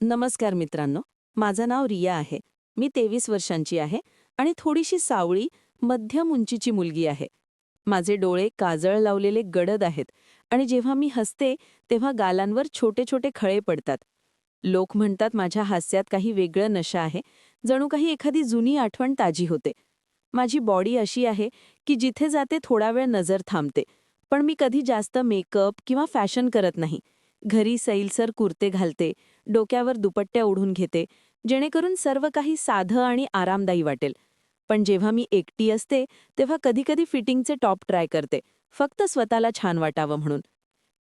नमस्कार मित्रांनो. माझं नाव रिया आहे. मी 23 वर्षांची आहे आणि थोडीशी सावळी, मध्यम उंचीची मुलगी आहे. माझे डोळे काजळ लावलेले गडद आहेत आणि जेव्हा मी हसते तेव्हा गालांवर छोटे छोटे खळे पडतात. लोक म्हणतात माझ्या हास्यात काही वेगळं नशा आहे, जणू काही एखादी जुनी आठवण ताजी होते. माझी बॉडी अशी आहे की जिथे जाते थोडा वेळ नजर थांबते, पण मी कधी जास्त मेकअप किंवा फॅशन करत नाही. घरी सैलसर कुर्ते घालते, डोक्यावर दुपट्ट्या ओढून घेते, जेणेकरून सर्व काही साधं आणि आरामदायी वाटेल. पण जेव्हा मी एकटी असते तेव्हा कधीकधी फिटिंगचे टॉप ट्राय करते, फक्त स्वतःला छान वाटावं म्हणून.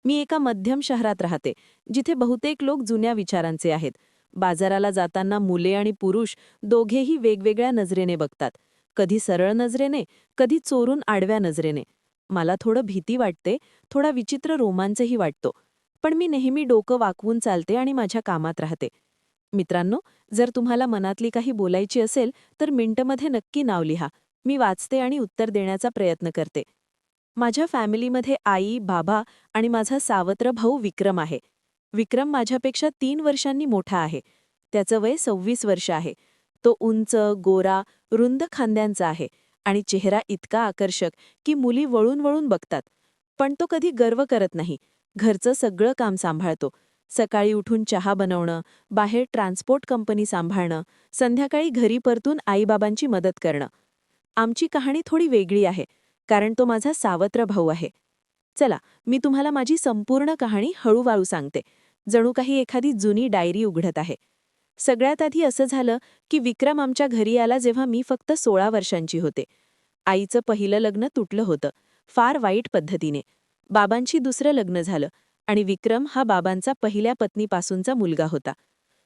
मी एका मध्यम शहरात राहते, जिथे बहुतेक लोक जुन्या विचारांचे आहेत. बाजाराला जाताना मुले आणि पुरुष दोघेही वेगवेगळ्या नजरेने बघतात. कधी सरळ नजरेने, कधी चोरून आडव्या नजरेने. मला थोडं भीती वाटते, थोडा विचित्र रोमांचही वाटतो. पण मी नेहमी डोकं वाकवून चालते आणि माझ्या कामात राहते. मित्रांनो, जर तुम्हाला मनातली काही बोलायची असेल तर मिनिटमध्ये नक्की नाव लिहा. मी वाचते आणि उत्तर देण्याचा प्रयत्न करते. माझ्या फॅमिलीमध्ये आई, बाबा आणि माझा सावत्र भाऊ विक्रम आहे. विक्रम माझ्यापेक्षा 3 वर्षांनी मोठा आहे. त्याचं वय 26 वर्ष आहे. तो उंच, गोरा, रुंद खांद्यांचा आहे आणि चेहरा इतका आकर्षक की मुली वळून वळून बघतात. पण तो कधी गर्व करत नाही. घरचं सगळं काम सांभाळतो. सकाळी उठून चहा बनवणं, बाहेर ट्रान्सपोर्ट कंपनी सांभाळणं, संध्याकाळी घरी परतून आईबाबांची मदत करणं. आमची कहाणी थोडी वेगळी आहे, कारण तो माझा सावत्र भाऊ आहे. चला, मी तुम्हाला माझी संपूर्ण कहाणी हळूवाळू सांगते, जणू काही एखादी जुनी डायरी उघडत आहे. सगळ्यात आधी असं झालं की विक्रम आमच्या घरी आला जेव्हा मी फक्त 16 वर्षांची होते. आईचं पहिलं लग्न तुटलं होतं, फार वाईट पद्धतीने. बाबांशी दुसरं लग्न झालं आणि विक्रम हा बाबांचा पहिल्या पत्नीपासूनचा मुलगा होता.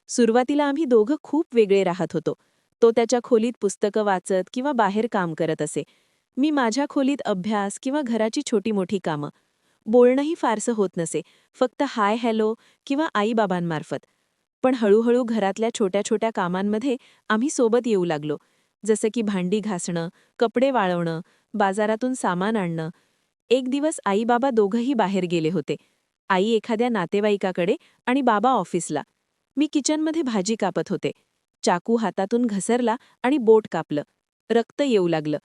सुरुवातीला आम्ही दोघं खूप वेगळे राहत होतो. तो त्याच्या खोलीत पुस्तकं वाचत किंवा बाहेर काम करत असे. मी माझ्या खोलीत अभ्यास किंवा घराची छोटी मोठी कामं. बोलणंही फारसं होत नसे, फक्त हाय हॅलो किंवा आईबाबांमार्फत. पण हळूहळू घरातल्या छोट्या छोट्या कामांमध्ये आम्ही सोबत येऊ लागलो. जसं की भांडी घासणं, कपडे वाळवणं, बाजारातून सामान आणणं. एक दिवस आई-बाबा दोघंही बाहेर गेले होते. आई एखाद्या नातेवाईकाकडे आणि बाबा ऑफिसला. मी किचनमध्ये भाजी कापत होते. चाकू हातातून घसरला आणि बोट कापलं. रक्त येऊ लागलं.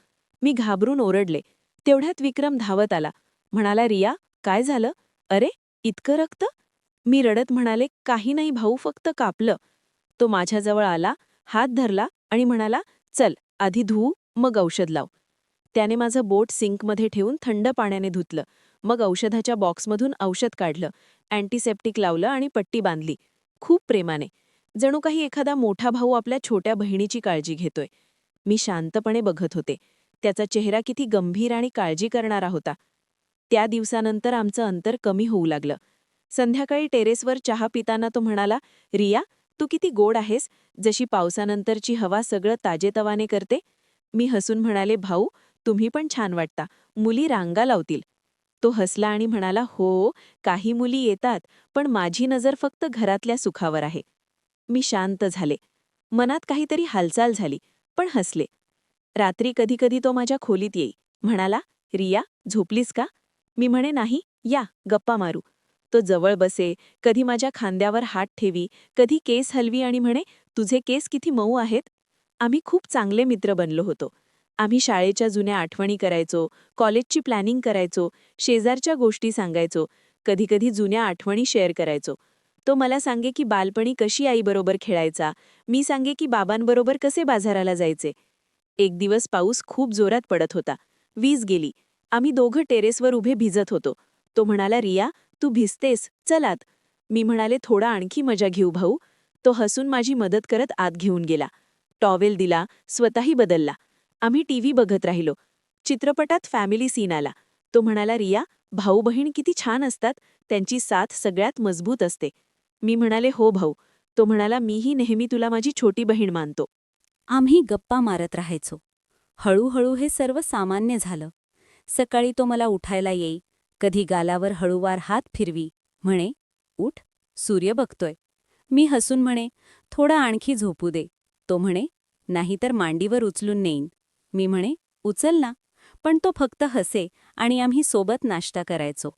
मी घाबरून ओरडले. तेवढ्यात विक्रम धावत आला. म्हणाला, "रिया, काय झालं? अरे, इतकं रक्त?" मी रडत म्हणाले, "काही नाही भाऊ, फक्त कापलं." तो माझ्याजवळ आला, हात धरला आणि म्हणाला, "चल, आधी धुवू, मग औषध लाव." त्याने माझं बोट सिंकमध्ये ठेवून थंड पाण्याने धुतलं. मग औषधाच्या बॉक्समधून औषध काढलं, अँटीसेप्टिक लावलं आणि पट्टी बांधली. खूप प्रेमाने. जणू काही एखादा मोठा भाऊ आपल्या छोट्या बहिणीची काळजी घेतोय. मी शांतपणे बघत होते. त्याचा चेहरा किती गंभीर आणि काळजी करणारा होता. त्या दिवसानंतर आमचं अंतर कमी होऊ लागलं. संध्याकाळी टेरेसवर चहा पिताना तो म्हणाला, "रिया, तू किती गोड आहेस, जशी पावसानंतरची हवा सगळं ताजेतवाने करते." मी हसून म्हणाले, "भाऊ, तुम्ही पण छान वाटता. मुली रांगा लावतील." तो हसला आणि म्हणाला, "हो, काही मुली येतात, पण माझी नजर फक्त घरातल्या सुखावर आहे." मी शांत झाले. मनात काहीतरी हालचाल झाली, पण हसले. रात्री कधीकधी तो माझ्या खोलीत येई. म्हणाला, "रिया, झोपलीस का?" मी म्हणे, "नाही, या, गप्पा मारू." तो जवळ बसे, कधी माझ्या खांद्यावर हात ठेवी, कधी केस हलवी आणि म्हणे, "तुझे केस किती मऊ आहेत." आम्ही खूप चांगले मित्र बनलो होतो. आम्ही शाळेच्या जुन्या आठवणी करायचो, कॉलेजची प्लॅनिंग करायचो, शेजारच्या गोष्टी सांगायचो, कधीकधी जुन्या आठवणी शेअर करायचो. तो मला सांगे की बालपणी कशी आईबरोबर खेळायचा, मी सांगे की बाबांबरोबर कसे बाजाराला जायचे. एक दिवस पाऊस खूप जोरात पडत होता. वीज गेली. आम्ही दोघं टेरेसवर उभे भिजत होतो. तो म्हणाला, "रिया, तू भिजतेस, चल आत." मी म्हणाले, "थोडा आणखी मजा घेऊ भाऊ." तो हसून माझी मदत करत आत घेऊन गेला. टॉवेल दिला, स्वतःही बदलला. आम्ही टीव्ही बघत राहिलो. चित्रपटात फॅमिली सीन आला. तो म्हणाला, "रिया, भाऊ बहीण किती छान असतात, त्यांची साथ सगळ्यात मजबूत असते." मी म्हणाले, "हो भाऊ." तो म्हणाला, "मीही नेहमी तुला माझी छोटी बहीण मानतो." आम्ही गप्पा मारत राहायचो. हळूहळू हे सर्व सामान्य झालं. सकाळी तो मला उठायला येई, कधी गालावर हळूवार हात फिरवी, म्हणे, "उठ, सूर्य बघतोय." मी हसून म्हणे, "थोडं आणखी झोपू दे." तो म्हणे, "नाहीतर मांडीवर उचलून नेईन." मी म्हणे, "उचल ना." पण तो फक्त हसे आणि आम्ही सोबत नाश्ता करायचो.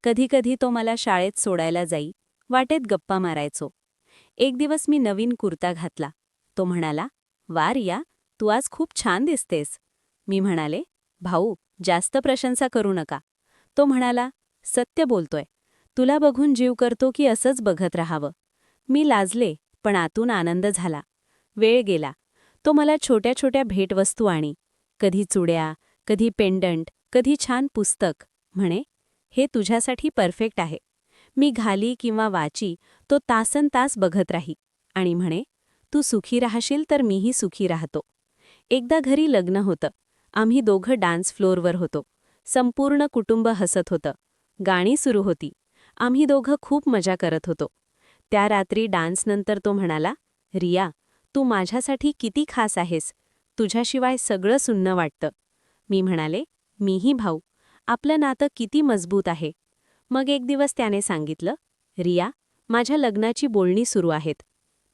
कधीकधी तो मला शाळेत सोडायला जाई, वाटेत गप्पा मारायचो. एक दिवस मी नवीन कुर्ता घातला. तो म्हणाला, "वा रिया, तू आज खूप छान दिसतेस." मी म्हणाले, "भाऊ, जास्त प्रशंसा करू नका." तो म्हणाला, "सत्य बोलतोय. तुला बघून जीव करतो की असंच बघत राहावं." मी लाजले, पण आतून आनंद झाला. वेळ गेला. तो मला छोट्या छोट्या भेटवस्तू आणि कधी चुड्या, कधी पेंडंट, कधी छान पुस्तक. म्हणे, "हे तुझ्यासाठी परफेक्ट आहे." मी घाली किंवा वाची तो तासनतास बघत राही आणि म्हणे, "तू सुखी राहशील तर मीही सुखी राहतो." एकदा घरी लग्न होतं. आम्ही दोघं डान्स फ्लोअरवर होतो. संपूर्ण कुटुंब हसत होतं. गाणी सुरू होती. आम्ही दोघं खूप मजा करत होतो. त्या रात्री डान्सनंतर तो म्हणाला, "रिया, तू माझ्यासाठी किती खास आहेस. तुझ्याशिवाय सगळं सुन्न वाटतं." मी म्हणाले, "मीही भाऊ. आपलं नातं किती मजबूत आहे." मग एक दिवस त्याने सांगितलं, "रिया, माझ्या लग्नाची बोलणी सुरू आहेत."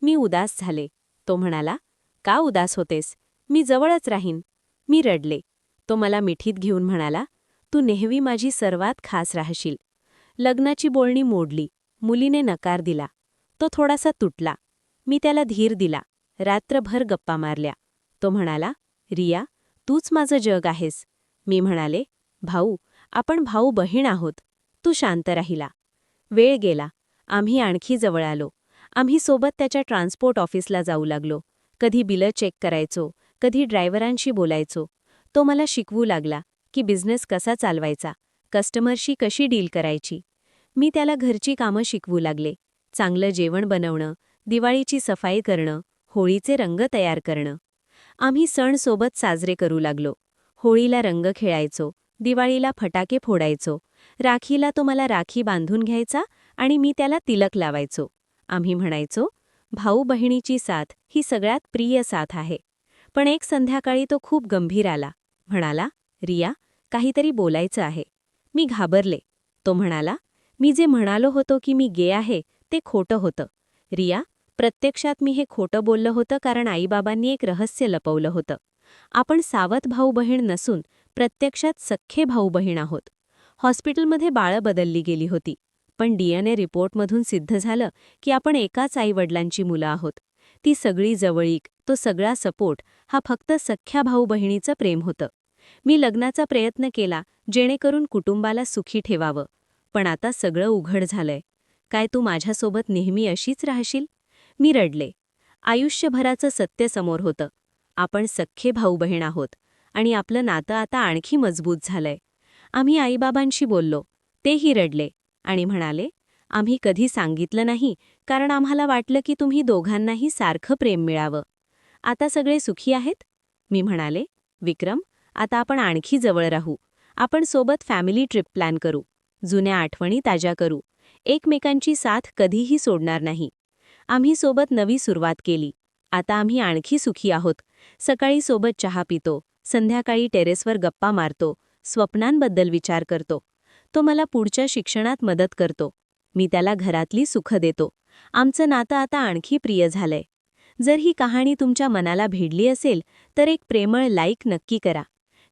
मी उदास झाले. तो म्हणाला, "का उदास होतेस? मी जवळच राहीन." मी रडले. तो मला मिठीत घेऊन म्हणाला, "तू नेहमी माझी सर्वात खास राहशील." लग्नाची बोलणी मोडली. मुलीने नकार दिला. तो थोडासा तुटला. मी त्याला धीर दिला. रात्रभर गप्पा मारल्या. तो म्हणाला, "रिया, तूच माझं जग आहेस." मी म्हणाले, "भाऊ, आपण भाऊ बहीण आहोत." तू शांत राहिला. वेळ गेला. आम्ही आणखी जवळ आलो. आम्ही सोबत त्याच्या ट्रान्सपोर्ट ऑफिसला जाऊ लागलो. कधी बिलं चेक करायचो, कधी ड्रायव्हरांशी बोलायचो. तो मला शिकवू लागला की बिझनेस कसा चालवायचा, कस्टमरशी कशी डील करायची. मी त्याला घरची कामं शिकवू लागले. चांगलं जेवण बनवणं, दिवाळीची सफाई करणं, होळीचे रंग तयार करणं. आम्ही सण सोबत साजरे करू लागलो. होळीला रंग खेळायचो, दिवाळीला फटाके फोडायचो. राखीला तो मला राखी बांधून घ्यायचा आणि मी त्याला तिलक लावायचो. आम्ही म्हणायचो, भाऊ बहिणीची साथ ही सगळ्यात प्रिय साथ आहे. पण एक संध्याकाळी तो खूप गंभीर आला. म्हणाला, "रिया, काहीतरी बोलायचं आहे." मी घाबरले. तो म्हणाला, "मी जे म्हणालो होतो की मी गे आहे ते खोटं होतं. रिया, प्रत्यक्षात मी हे खोटं बोललं होतं कारण आईबाबांनी एक रहस्य लपवलं होतं. आपण सावत भाऊ बहीण नसून प्रत्यक्षात सख्खे भाऊ बहीण आहोत. हॉस्पिटलमध्ये बाळं बदलली गेली होती. पण DNA रिपोर्टमधून सिद्ध झालं की आपण एकाच आईवडिलांची मुलं आहोत. ती सगळी जवळीक, तो सगळा सपोर्ट हा फक्त सख्ख्या भाऊ बहिणीचं प्रेम होतं. मी लग्नाचा प्रयत्न केला जेणेकरून कुटुंबाला सुखी ठेवावं. पण आता सगळं उघड झालंय. काय तू माझ्यासोबत नेहमी अशीच राहशील?" मी रडले. आयुष्यभराचं सत्य समोर होतं. आपण सख्खे भाऊ बहीण आहोत आणि आपलं नातं आता आणखी मजबूत झालंय. आम्ही आईबाबांशी बोललो. तेही रडले आणि म्हणाले, "आम्ही कधी सांगितलं नाही कारण आम्हाला वाटलं की तुम्ही दोघांनाही सारखं प्रेम मिळावं. आता सगळे सुखी आहेत?" मी म्हणाले, "विक्रम, आता आपण आणखी जवळ राहू. आपण सोबत फॅमिली ट्रिप प्लॅन करू. जुन्या आठवणी ताज्या करू. एकमेकांची साथ कधीही सोडणार नाही." आम्ही सोबत नवी सुरुवात केली. आता आम्ही आणखी सुखी आहोत. सकाळी सोबत चहा पितो, संध्याकाळी टेरेसवर गप्पा मारतो, स्वप्नांबद्दल विचार करतो. तो मला पुढच्या शिक्षणात मदत करतो. मी त्याला घरातली सुख देतो. आमचं नातं आता आणखी प्रिय झालंय. जर ही कहाणी तुमच्या मनाला भिडली असेल तर एक प्रेमळ लाईक नक्की करा.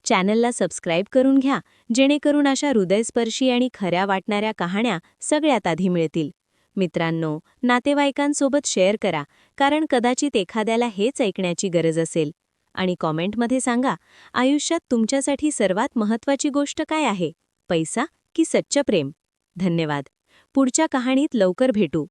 चॅनलला सबस्क्राईब करून घ्या जेणेकरून अशा हृदयस्पर्शी आणि खऱ्या वाटणाऱ्या कहाण्या सगळ्यात आधी मिळतील. मित्रांनो, नातेवाईकांसोबत शेअर करा कारण कदाचित एखाद्याला हेच ऐकण्याची गरज असेल. आणि कॉमेंटमध्ये सांगा, आयुष्यात तुमच्यासाठी सर्वात महत्त्वाची गोष्ट काय आहे? पैसा की सच्चं प्रेम? धन्यवाद. पुढच्या कहाणीत लवकर भेटू.